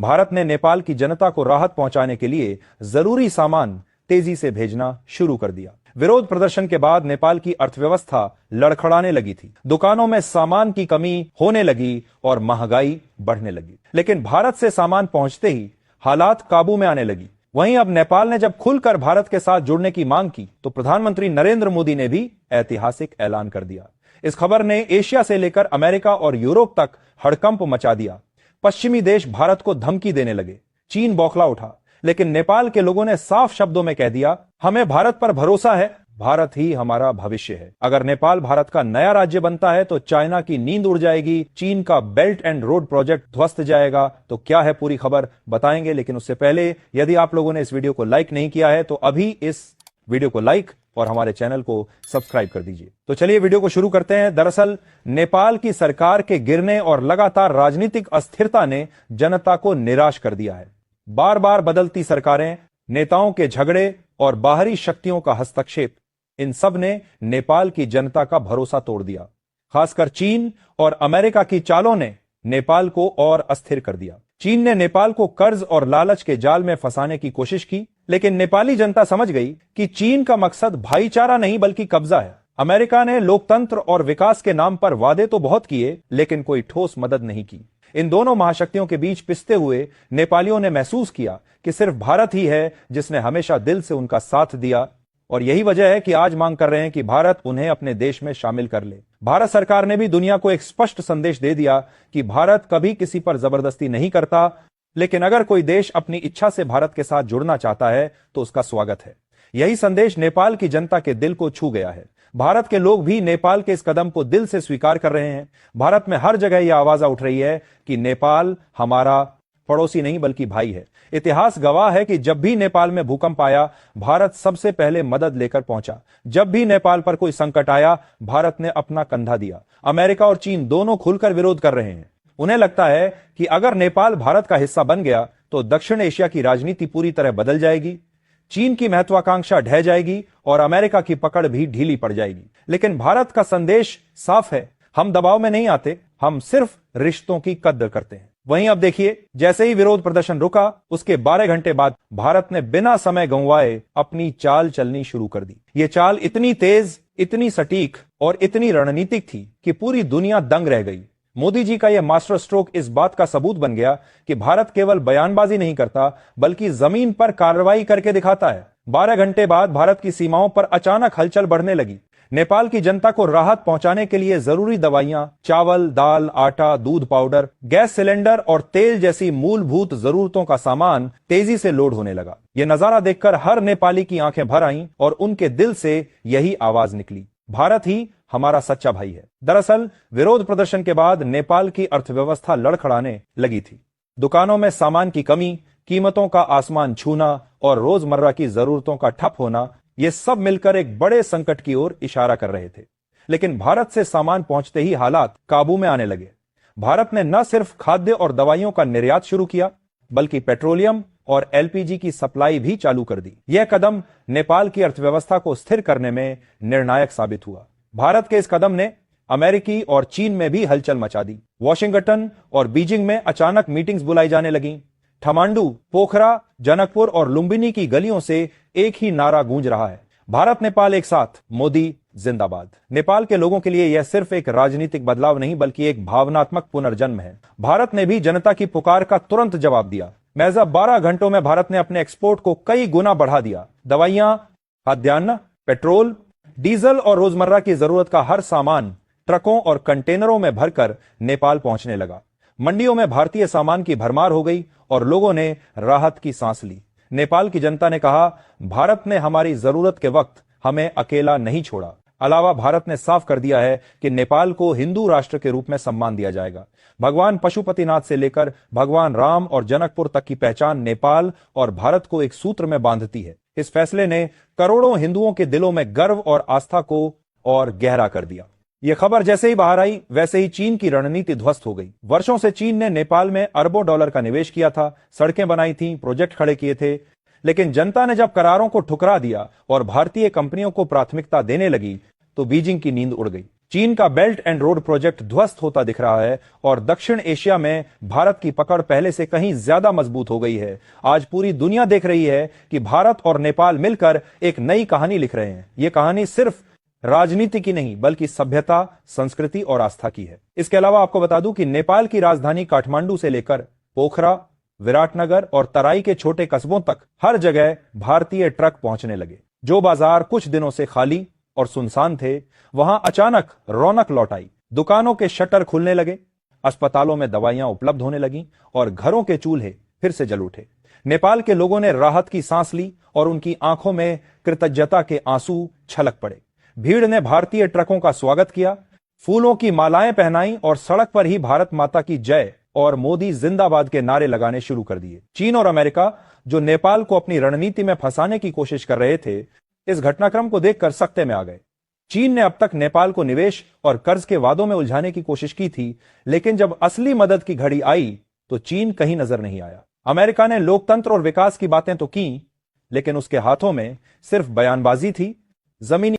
भारत ने नेपाल की जनता को राहत पहुंचाने के लिए जरूरी सामान तेजी से भेजना शुरू कर दिया। विरोध प्रदर्शन के बाद नेपाल की अर्थव्यवस्था लड़खड़ाने लगी थी, दुकानों में सामान की कमी होने लगी और महंगाई बढ़ने लगी। लेकिन भारत से सामान पहुंचते ही हालात काबू में आने लगी। वहीं अब नेपाल ने जब खुलकर भारत के साथ जुड़ने की मांग की तो प्रधानमंत्री नरेंद्र मोदी ने भी ऐतिहासिक ऐलान कर दिया। इस खबर ने एशिया से लेकर अमेरिका और यूरोप तक हड़कंप मचा दिया। पश्चिमी देश भारत को धमकी देने लगे, चीन बौखला उठा, लेकिन नेपाल के लोगों ने साफ शब्दों में कह दिया, हमें भारत पर भरोसा है, भारत ही हमारा भविष्य है। अगर नेपाल भारत का नया राज्य बनता है तो चाइना की नींद उड़ जाएगी, चीन का बेल्ट एंड रोड प्रोजेक्ट ध्वस्त जाएगा। तो क्या है पूरी खबर बताएंगे, लेकिन उससे पहले यदि आप लोगों ने इस वीडियो को लाइक नहीं किया है तो अभी इस वीडियो को लाइक और हमारे चैनल को सब्सक्राइब कर दीजिए। तो चलिए वीडियो को शुरू करते हैं। दरअसल नेपाल की सरकार के गिरने और लगातार राजनीतिक अस्थिरता ने जनता को निराश कर दिया है। बार बार बदलती सरकारें, नेताओं के झगड़े और बाहरी शक्तियों का हस्तक्षेप, इन सब ने नेपाल की जनता का भरोसा तोड़ दिया। खासकर चीन और अमेरिका की चालों ने नेपाल को और अस्थिर कर दिया। चीन ने नेपाल को कर्ज और लालच के जाल में फंसाने की कोशिश की, लेकिन नेपाली जनता समझ गई कि चीन का मकसद भाईचारा नहीं बल्कि कब्जा है। अमेरिका ने लोकतंत्र और विकास के नाम पर वादे तो बहुत किए, लेकिन कोई ठोस मदद नहीं की। इन दोनों महाशक्तियों के बीच पिसते हुए नेपालियों ने महसूस किया कि सिर्फ भारत ही है जिसने हमेशा दिल से उनका साथ दिया, और यही वजह है कि आज मांग कर रहे हैं कि भारत उन्हें अपने देश में शामिल कर ले। भारत सरकार ने भी दुनिया को एक स्पष्ट संदेश दे दिया कि भारत कभी किसी पर जबरदस्ती नहीं करता, लेकिन अगर कोई देश अपनी इच्छा से भारत के साथ जुड़ना चाहता है तो उसका स्वागत है। यही संदेश नेपाल की जनता के दिल को छू गया है। भारत के लोग भी नेपाल के इस कदम को दिल से स्वीकार कर रहे हैं। भारत में हर जगह यह आवाज उठ रही है कि नेपाल हमारा पड़ोसी नहीं बल्कि भाई है। इतिहास गवाह है कि जब भी नेपाल में भूकंप आया, भारत सबसे पहले मदद लेकर पहुंचा। जब भी नेपाल पर कोई संकट आया, भारत ने अपना कंधा दिया। अमेरिका और चीन दोनों खुलकर विरोध कर रहे हैं। उन्हें लगता है कि अगर नेपाल भारत का हिस्सा बन गया तो दक्षिण एशिया की राजनीति पूरी तरह बदल जाएगी, चीन की महत्वाकांक्षा ढह जाएगी और अमेरिका की पकड़ भी ढीली पड़ जाएगी। लेकिन भारत का संदेश साफ है, हम दबाव में नहीं आते, हम सिर्फ रिश्तों की कद्र करते हैं। वहीं अब देखिए, जैसे ही विरोध प्रदर्शन रुका, उसके 12 घंटे बाद भारत ने बिना समय गंवाए अपनी चाल चलनी शुरू कर दी। ये चाल इतनी तेज, इतनी सटीक और इतनी रणनीतिक थी कि पूरी दुनिया दंग रह गई। मोदी जी का यह मास्टर स्ट्रोक इस बात का सबूत बन गया कि भारत केवल बयानबाजी नहीं करता बल्कि जमीन पर कार्रवाई करके दिखाता है। 12 घंटे बाद भारत की सीमाओं पर अचानक हलचल बढ़ने लगी। नेपाल की जनता को राहत पहुंचाने के लिए जरूरी दवाइयां, चावल, दाल, आटा, दूध पाउडर, गैस सिलेंडर और तेल जैसी मूलभूत जरूरतों का सामान तेजी से लोड होने लगा। यह नजारा देखकर हर नेपाली की आंखें भर आईं और उनके दिल से यही आवाज निकली, भारत ही हमारा सच्चा भाई है। दरअसल विरोध प्रदर्शन के बाद नेपाल की अर्थव्यवस्था लड़खड़ाने लगी थी। दुकानों में सामान की कमी, कीमतों का आसमान छूना और रोजमर्रा की जरूरतों का ठप होना, ये सब मिलकर एक बड़े संकट की ओर इशारा कर रहे थे। लेकिन भारत से सामान पहुंचते ही हालात काबू में आने लगे। भारत ने न सिर्फ खाद्य और दवाइयों का निर्यात शुरू किया बल्कि पेट्रोलियम और एलपीजी की सप्लाई भी चालू कर दी। यह कदम नेपाल की अर्थव्यवस्था को स्थिर करने में निर्णायक साबित हुआ। भारत के इस कदम ने अमेरिकी और चीन में भी हलचल मचा दी। वॉशिंगटन और बीजिंग में अचानक मीटिंग्स बुलाई जाने लगी। ठमांडू, पोखरा, जनकपुर और लुम्बिनी की गलियों से एक ही नारा गूंज रहा है, भारत नेपाल एक साथ, मोदी जिंदाबाद। नेपाल के लोगों के लिए यह सिर्फ एक राजनीतिक बदलाव नहीं बल्कि एक भावनात्मक पुनर्जन्म है। भारत ने भी जनता की पुकार का तुरंत जवाब दिया। महज 12 घंटों में भारत ने अपने एक्सपोर्ट को कई गुना बढ़ा दिया। दवाइयां, खाद्यान्न, पेट्रोल, डीजल और रोजमर्रा की जरूरत का हर सामान ट्रकों और कंटेनरों में भरकर नेपाल पहुंचने लगा। मंडियों में भारतीय सामान की भरमार हो गई और लोगों ने राहत की सांस ली। नेपाल की जनता ने कहा, भारत ने हमारी जरूरत के वक्त हमें अकेला नहीं छोड़ा। अलावा भारत ने साफ कर दिया है कि नेपाल को हिंदू राष्ट्र के रूप में सम्मान दिया जाएगा। भगवान पशुपतिनाथ से लेकर भगवान राम और जनकपुर तक की पहचान नेपाल और भारत को एक सूत्र में बांधती है। इस फैसले ने करोड़ों हिंदुओं के दिलों में गर्व और आस्था को और गहरा कर दिया। यह खबर जैसे ही बाहर आई, वैसे ही चीन की रणनीति ध्वस्त हो गई। वर्षों से चीन ने नेपाल में अरबों डॉलर का निवेश किया था, सड़कें बनाई थीं, प्रोजेक्ट खड़े किए थे। लेकिन जनता ने जब करारों को ठुकरा दिया और भारतीय कंपनियों को प्राथमिकता देने लगी तो बीजिंग की नींद उड़ गई। चीन का बेल्ट एंड रोड प्रोजेक्ट ध्वस्त होता दिख रहा है और दक्षिण एशिया में भारत की पकड़ पहले से कहीं ज्यादा मजबूत हो गई है। आज पूरी दुनिया देख रही है कि भारत और नेपाल मिलकर एक नई कहानी लिख रहे हैं। यह कहानी सिर्फ राजनीति की नहीं बल्कि सभ्यता, संस्कृति और आस्था की है। इसके अलावा आपको बता दूं कि नेपाल की राजधानी काठमांडू से लेकर पोखरा, विराटनगर और तराई के छोटे कस्बों तक हर जगह भारतीय ट्रक पहुंचने लगे। जो बाजार कुछ दिनों से खाली और सुनसान थे, वहां अचानक रौनक लौट आई। दुकानों के शटर खुलने लगे, अस्पतालों में दवाइयां उपलब्ध होने लगीं और घरों के चूल्हे फिर से जल उठे। नेपाल के लोगों ने राहत की सांस ली और उनकी आंखों में कृतज्ञता के आंसू छलक पड़े। भीड़ ने भारतीय ट्रकों का स्वागत किया, फूलों की मालाएं पहनाई और सड़क पर ही भारत माता की जय और मोदी जिंदाबाद के नारे लगाने शुरू कर दिए। चीन और अमेरिका, जो नेपाल को अपनी रणनीति में फंसाने की कोशिश कर रहे थे, इस घटनाक्रम को देखकर सकते में आ गए। चीन ने अब तक नेपाल को निवेश और कर्ज के वादों में उलझाने की कोशिश की थी, लेकिन जब असली मदद की घड़ी आई तो चीन कहीं नजर नहीं आया। अमेरिका ने लोकतंत्र और विकास की बातें तो की, लेकिन उसके हाथों में सिर्फ बयानबाजी थी। जमीनी